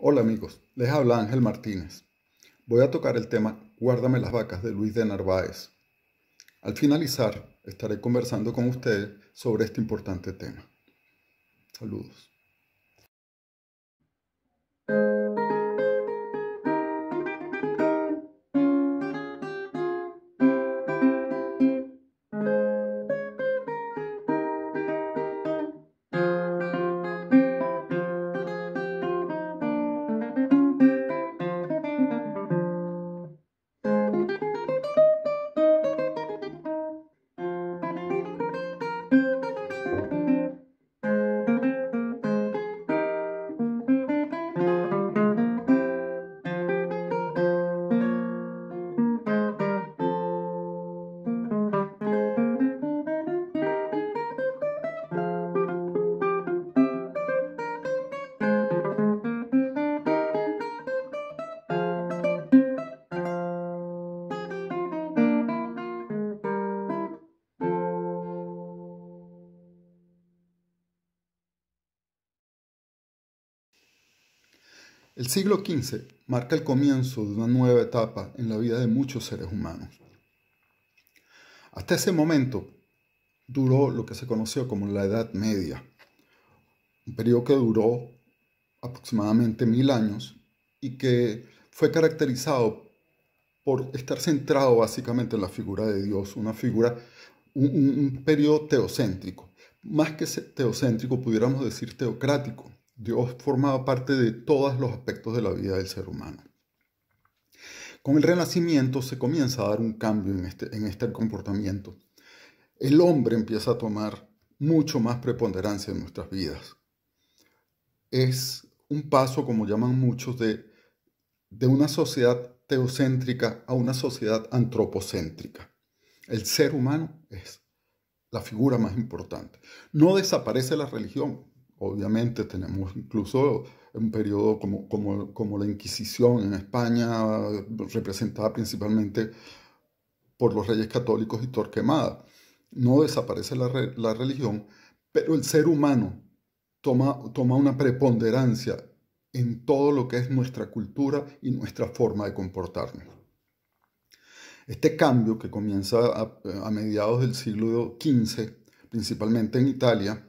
Hola amigos, les habla Ángel Martínez. Voy a tocar el tema Guárdame las vacas de Luis de Narváez. Al finalizar, estaré conversando con ustedes sobre este importante tema. Saludos. El siglo XV marca el comienzo de una nueva etapa en la vida de muchos seres humanos. Hasta ese momento duró lo que se conoció como la Edad Media, un periodo que duró aproximadamente 1000 años y que fue caracterizado por estar centrado básicamente en la figura de Dios, un periodo teocéntrico. Más que teocéntrico, pudiéramos decir teocrático. Dios formaba parte de todos los aspectos de la vida del ser humano. Con el Renacimiento se comienza a dar un cambio en este comportamiento. El hombre empieza a tomar mucho más preponderancia en nuestras vidas. Es un paso, como llaman muchos, de una sociedad teocéntrica a una sociedad antropocéntrica. El ser humano es la figura más importante. No desaparece la religión. Obviamente tenemos incluso un periodo como la Inquisición en España, representada principalmente por los reyes católicos y Torquemada. No desaparece la religión, pero el ser humano toma una preponderancia en todo lo que es nuestra cultura y nuestra forma de comportarnos. Este cambio, que comienza a mediados del siglo XV, principalmente en Italia,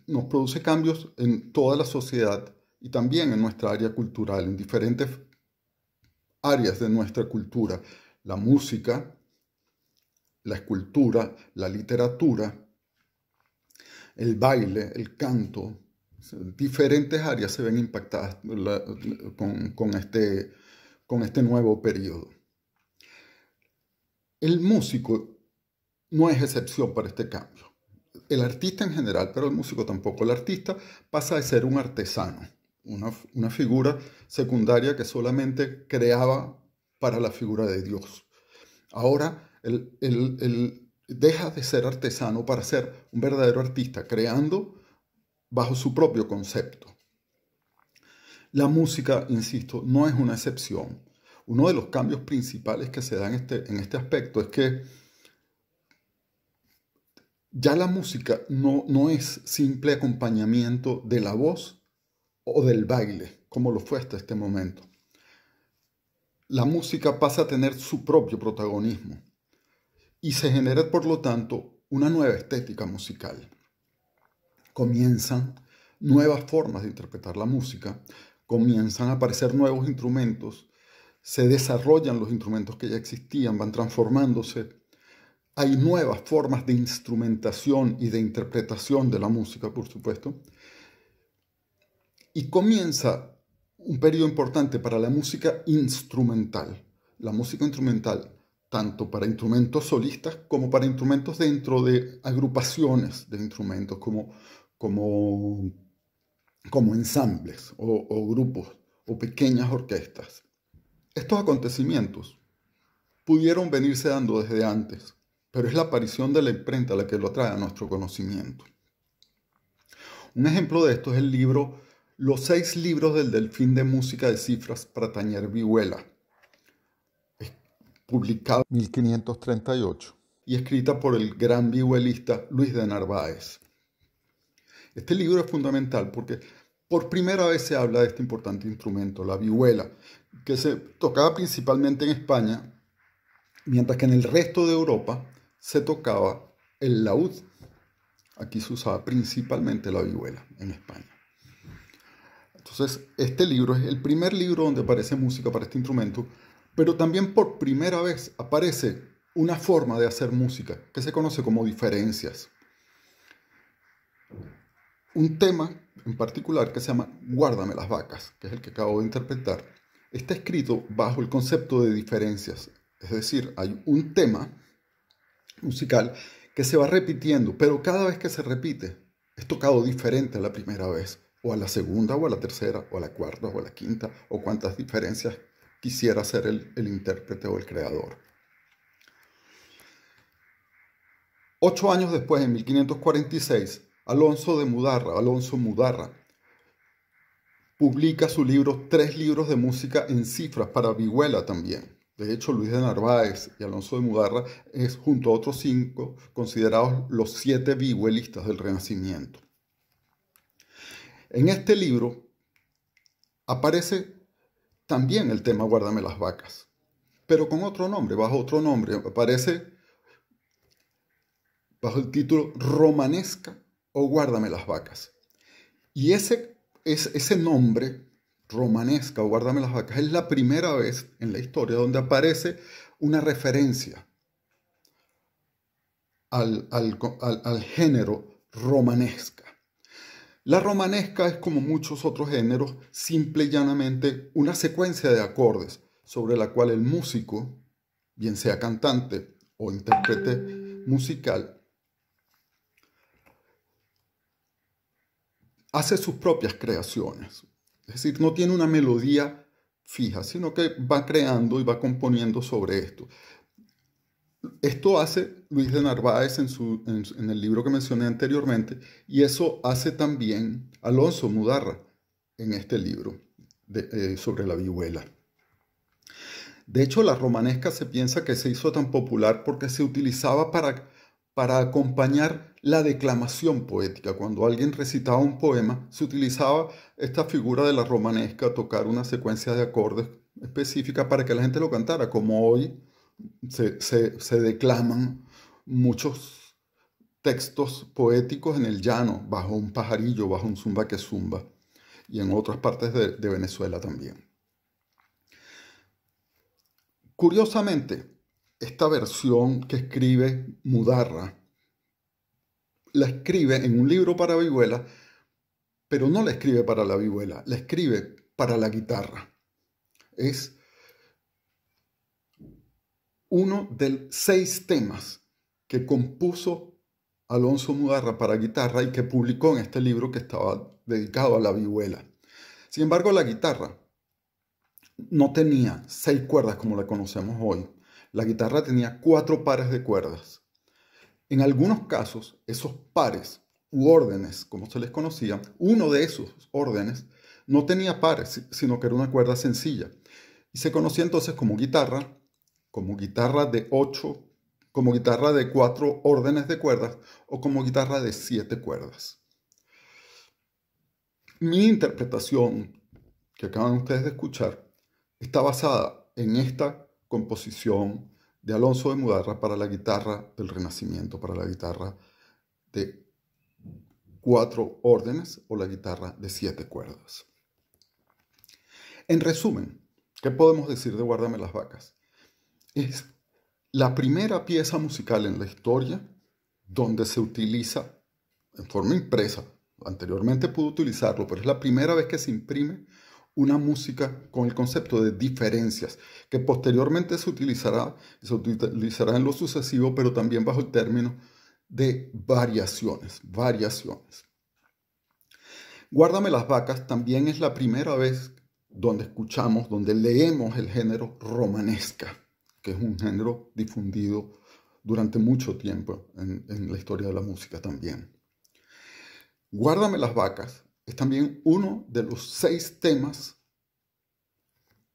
nos produce cambios en toda la sociedad y también en nuestra área cultural, en diferentes áreas de nuestra cultura: la música, la escultura, la literatura, el baile, el canto. Diferentes áreas se ven impactadas con este nuevo periodo. El músico no es excepción para este cambio. El artista en general, pero el músico tampoco. El artista pasa de ser un artesano, una figura secundaria que solamente creaba para la figura de Dios. Ahora él deja de ser artesano para ser un verdadero artista, creando bajo su propio concepto. La música, insisto, no es una excepción. Uno de los cambios principales que se dan en este aspecto es que ya la música no es simple acompañamiento de la voz o del baile, como lo fue hasta este momento. La música pasa a tener su propio protagonismo y se genera, por lo tanto, una nueva estética musical. Comienzan nuevas formas de interpretar la música, comienzan a aparecer nuevos instrumentos, se desarrollan los instrumentos que ya existían, van transformándose. Hay nuevas formas de instrumentación y de interpretación de la música, por supuesto. Y comienza un periodo importante para la música instrumental. La música instrumental, tanto para instrumentos solistas como para instrumentos dentro de agrupaciones de instrumentos, como ensambles o grupos o pequeñas orquestas. Estos acontecimientos pudieron venirse dando desde antes, pero es la aparición de la imprenta la que lo trae a nuestro conocimiento. Un ejemplo de esto es el libro Los 6 libros del Delfín de música de cifras Pratanier Vihuela, publicado en 1538 y escrita por el gran vihuelista Luis de Narváez. Este libro es fundamental porque por primera vez se habla de este importante instrumento, la vihuela, que se tocaba principalmente en España, mientras que en el resto de Europa se tocaba el laúd. Aquí se usaba principalmente la vihuela en España. Entonces, este libro es el primer libro donde aparece música para este instrumento, pero también por primera vez aparece una forma de hacer música que se conoce como diferencias. Un tema en particular que se llama Guárdame las vacas, que es el que acabo de interpretar, está escrito bajo el concepto de diferencias. Es decir, hay un tema musical que se va repitiendo, pero cada vez que se repite es tocado diferente a la primera vez, o a la segunda, o a la tercera, o a la cuarta, o a la quinta, o cuantas diferencias quisiera hacer el intérprete o el creador. 8 años después, en 1546, Alonso Mudarra, publica su libro 3 libros de música en cifras para vihuela también. De hecho, Luis de Narváez y Alonso de Mudarra es, junto a otros 5, considerados los 7 vihuelistas del Renacimiento. En este libro aparece también el tema Guárdame las vacas, pero con otro nombre, bajo otro nombre. Aparece bajo el título Romanesca o Guárdame las vacas. Y ese nombre, Romanesca o Guárdame las vacas, es la primera vez en la historia donde aparece una referencia al género romanesca. La romanesca es, como muchos otros géneros, simple y llanamente una secuencia de acordes sobre la cual el músico, bien sea cantante o intérprete musical, hace sus propias creaciones. Es decir, no tiene una melodía fija, sino que va creando y va componiendo sobre esto. Esto hace Luis de Narváez en el libro que mencioné anteriormente, y eso hace también Alonso Mudarra en este libro sobre la vihuela. De hecho, la romanesca se piensa que se hizo tan popular porque se utilizaba para acompañar la declamación poética. Cuando alguien recitaba un poema, se utilizaba esta figura de la romanesca, tocar una secuencia de acordes específica para que la gente lo cantara, como hoy se declaman muchos textos poéticos en el llano, bajo un pajarillo, bajo un zumba que zumba, y en otras partes de Venezuela también. Curiosamente, esta versión que escribe Mudarra, la escribe en un libro para vihuela, pero no la escribe para la vihuela, la escribe para la guitarra. Es uno de 6 temas que compuso Alonso Mudarra para guitarra y que publicó en este libro que estaba dedicado a la vihuela. Sin embargo, la guitarra no tenía 6 cuerdas como la conocemos hoy. La guitarra tenía 4 pares de cuerdas. En algunos casos, esos pares u órdenes, como se les conocía, uno de esos órdenes no tenía pares, sino que era una cuerda sencilla. Y se conocía entonces como guitarra de 8, como guitarra de 4 órdenes de cuerdas o como guitarra de 7 cuerdas. Mi interpretación, que acaban ustedes de escuchar, está basada en esta composición de Alonso de Mudarra para la guitarra del Renacimiento, para la guitarra de 4 órdenes o la guitarra de 7 cuerdas. En resumen, ¿qué podemos decir de Guárdame las vacas? Es la primera pieza musical en la historia donde se utiliza en forma impresa. Anteriormente pudo utilizarlo, pero es la primera vez que se imprime una música con el concepto de diferencias, que posteriormente se utilizará en lo sucesivo, pero también bajo el término de variaciones. Guárdame las vacas también es la primera vez donde leemos el género romanesca, que es un género difundido durante mucho tiempo en la historia de la música también. Guárdame las vacas es también uno de los 6 temas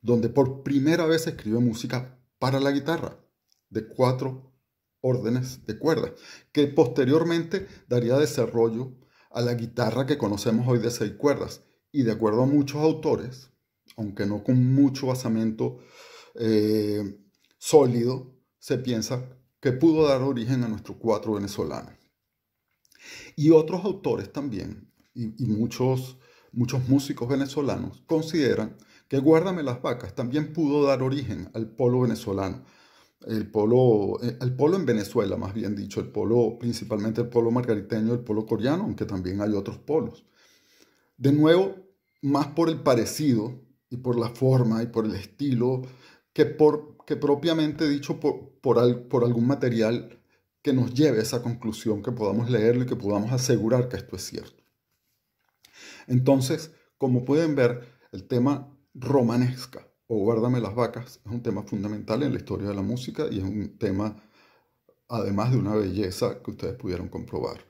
donde por primera vez se escribe música para la guitarra, de 4 órdenes de cuerdas, que posteriormente daría desarrollo a la guitarra que conocemos hoy de 6 cuerdas, y de acuerdo a muchos autores, aunque no con mucho basamento sólido, se piensa que pudo dar origen a nuestro cuatro venezolano. Y otros autores también, y muchos músicos venezolanos, consideran que Guárdame las vacas también pudo dar origen al polo venezolano, el polo en Venezuela, más bien dicho, el polo, principalmente el polo margariteño, el polo coreano, aunque también hay otros polos. De nuevo, más por el parecido y por la forma y por el estilo que propiamente dicho por algún material que nos lleve a esa conclusión, que podamos leerlo y que podamos asegurar que esto es cierto. Entonces, como pueden ver, el tema romanesca o Guárdame las vacas es un tema fundamental en la historia de la música y es un tema, además de una belleza que ustedes pudieron comprobar.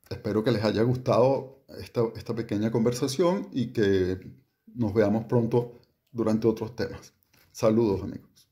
Espero que les haya gustado esta pequeña conversación y que nos veamos pronto durante otros temas. Saludos, amigos.